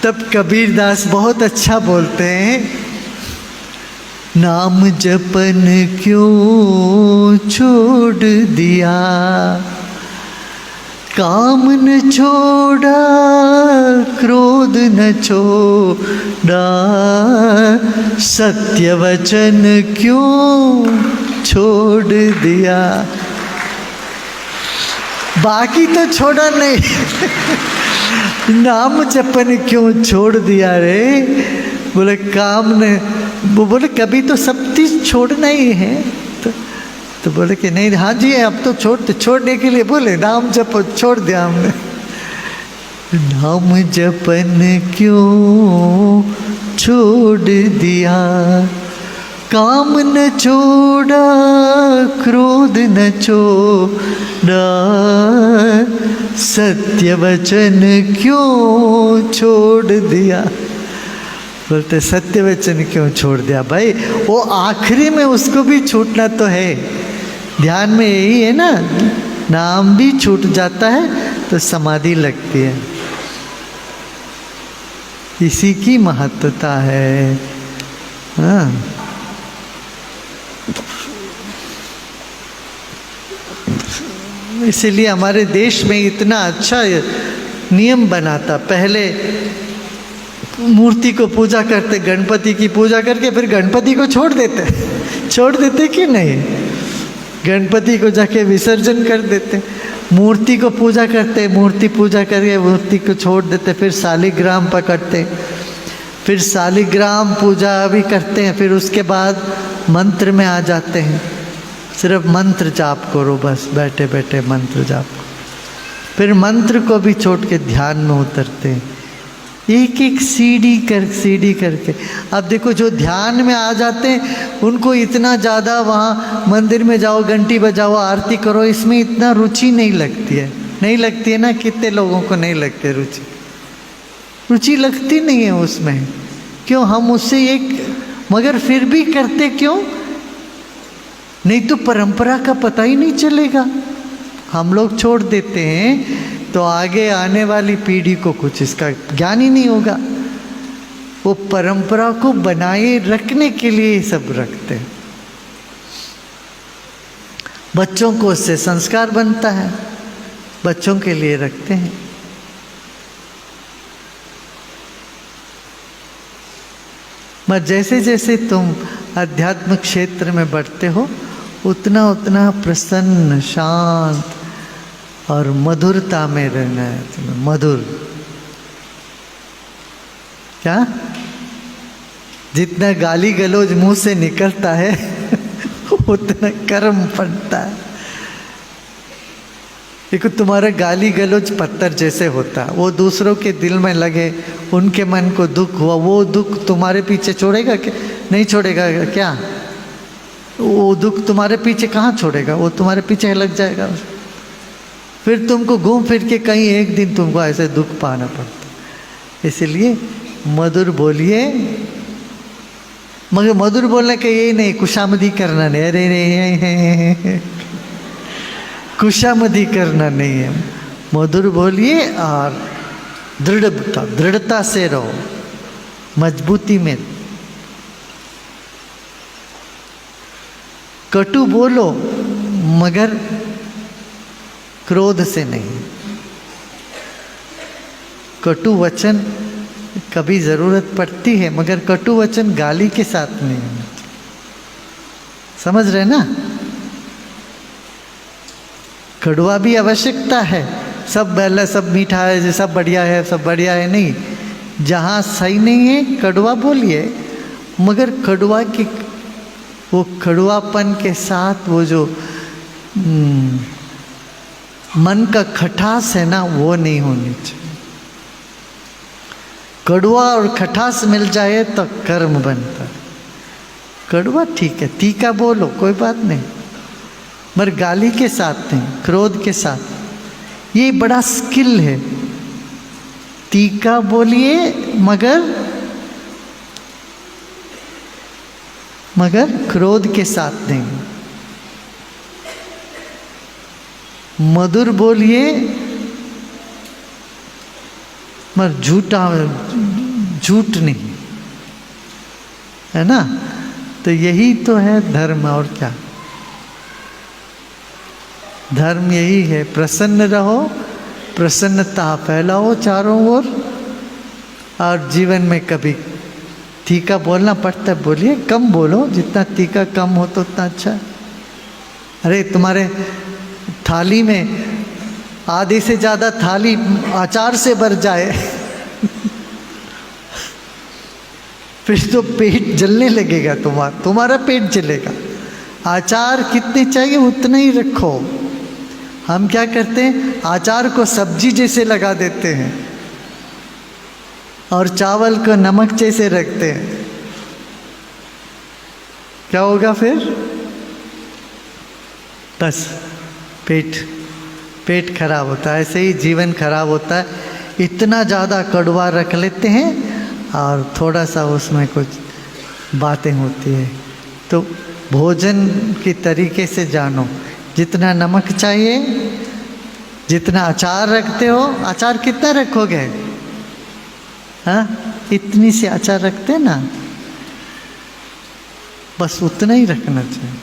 तब कबीर दास बहुत अच्छा बोलते हैं, नाम जपन क्यों छोड़ दिया, काम न छोड़ा, क्रोध न छोड़ा, सत्य वचन क्यों छोड़ दिया। बाकी तो छोड़ा नहीं नाम जपन क्यों छोड़ दिया रे। बोले काम ने, वो बोले कभी तो सब चीज छोड़ना ही है। तो बोले कि नहीं, हाँ जी अब तो छोड़ने के लिए बोले नाम जप छोड़ दिया हमने। नाम जपन क्यों छोड़ दिया, काम न छोड़ा, क्रोध न छोड़ा, सत्य वचन क्यों छोड़ दिया। बोलते सत्य वचन क्यों छोड़ दिया भाई, वो आखिरी में उसको भी छूटना तो है। ध्यान में यही है ना, नाम भी छूट जाता है तो समाधि लगती है। इसी की महत्वता है। हाँ, इसीलिए हमारे देश में इतना अच्छा नियम बनाता। पहले मूर्ति को पूजा करते, गणपति की पूजा करके फिर गणपति को छोड़ देते कि नहीं, गणपति को जाके विसर्जन कर देते। मूर्ति को पूजा करते, मूर्ति पूजा करके मूर्ति को छोड़ देते, फिर शालिग्राम पकड़ते, फिर शालिग्राम पूजा भी करते हैं, फिर उसके बाद मंत्र में आ जाते हैं। सिर्फ मंत्र जाप करो, बस बैठे बैठे मंत्र जाप करो। फिर मंत्र को भी छोड़ के ध्यान में उतरते हैं, एक एक सीढ़ी करके। अब देखो जो ध्यान में आ जाते हैं उनको इतना ज़्यादा वहाँ मंदिर में जाओ, घंटी बजाओ, आरती करो, इसमें इतना रुचि नहीं लगती है। नहीं लगती है ना, कितने लोगों को नहीं लगती है रुचि लगती नहीं है उसमें। क्यों? हम उससे मगर फिर भी करते क्यों? नहीं तो परंपरा का पता ही नहीं चलेगा। हम लोग छोड़ देते हैं तो आगे आने वाली पीढ़ी को कुछ इसका ज्ञान ही नहीं होगा। वो परंपरा को बनाए रखने के लिए सब रखते हैं। बच्चों को उससे संस्कार बनता है, बच्चों के लिए रखते हैं। मगर जैसे जैसे तुम आध्यात्मिक क्षेत्र में बढ़ते हो उतना उतना प्रसन्न, शांत और मधुरता में रहना है तुम्हें। मधुर क्या? जितना गाली गलौज मुंह से निकलता है उतना कर्म पड़ता है। देखो तुम्हारा गाली गलौज पत्थर जैसे होता है, वो दूसरों के दिल में लगे, उनके मन को दुख हुआ, वो दुख तुम्हारे पीछे छोड़ेगा क्या? नहीं छोड़ेगा क्या? वो दुख तुम्हारे पीछे कहाँ छोड़ेगा, वो तुम्हारे पीछे लग जाएगा। फिर तुमको घूम फिर के कहीं एक दिन तुमको ऐसे दुख पाना पड़ता। इसलिए मधुर बोलिए, मगर मधुर बोलने का यही नहीं खुशामदी करना नहीं। अरे नहीं, खुशामदी करना नहीं है। मधुर बोलिए और दृढ़ता से रहो, मजबूती में। कटु बोलो मगर क्रोध से नहीं। कटु वचन कभी जरूरत पड़ती है, मगर कटु वचन गाली के साथ नहीं है। समझ रहे ना? कड़वा भी आवश्यकता है। सब मीठा है, सब बढ़िया है, सब बढ़िया है नहीं। जहाँ सही नहीं है कड़वा बोलिए, मगर कड़वा की वो कड़वापन के साथ वो जो मन का खटास है ना, वो नहीं होनी चाहिए। कड़वा और खटास मिल जाए तो कर्म बनता है। कड़वा ठीक है, तीखा बोलो कोई बात नहीं, मगर गाली के साथ नहीं, क्रोध के साथ। ये बड़ा स्किल है। तीखा बोलिए मगर क्रोध के साथ नहीं। मधुर बोलिए मगर झूठा झूठ नहीं, है ना। तो यही तो है धर्म, और क्या। धर्म यही है, प्रसन्न रहो, प्रसन्नता फैलाओ चारों ओर, और जीवन में कभी तीखा बोलना पड़ता है बोलिए, कम बोलो, जितना तीखा कम हो तो उतना अच्छा। अरे तुम्हारे थाली में आधे से ज़्यादा थाली अचार से भर जाए फिर तो पेट जलने लगेगा, तुम्हारा पेट जलेगा। अचार कितने चाहिए उतना ही रखो। हम क्या करते हैं, अचार को सब्जी जैसे लगा देते हैं और चावल को नमक जैसे रखते हैं। क्या होगा फिर? बस पेट खराब होता है। ऐसे ही जीवन खराब होता है, इतना ज़्यादा कड़वा रख लेते हैं और थोड़ा सा उसमें कुछ बातें होती है। तो भोजन की तरीके से जानो, जितना नमक चाहिए, जितना अचार रखते हो, अचार कितना रखोगे? हाँ, इतनी सी अचार रखते ना, बस उतना ही रखना चाहिए।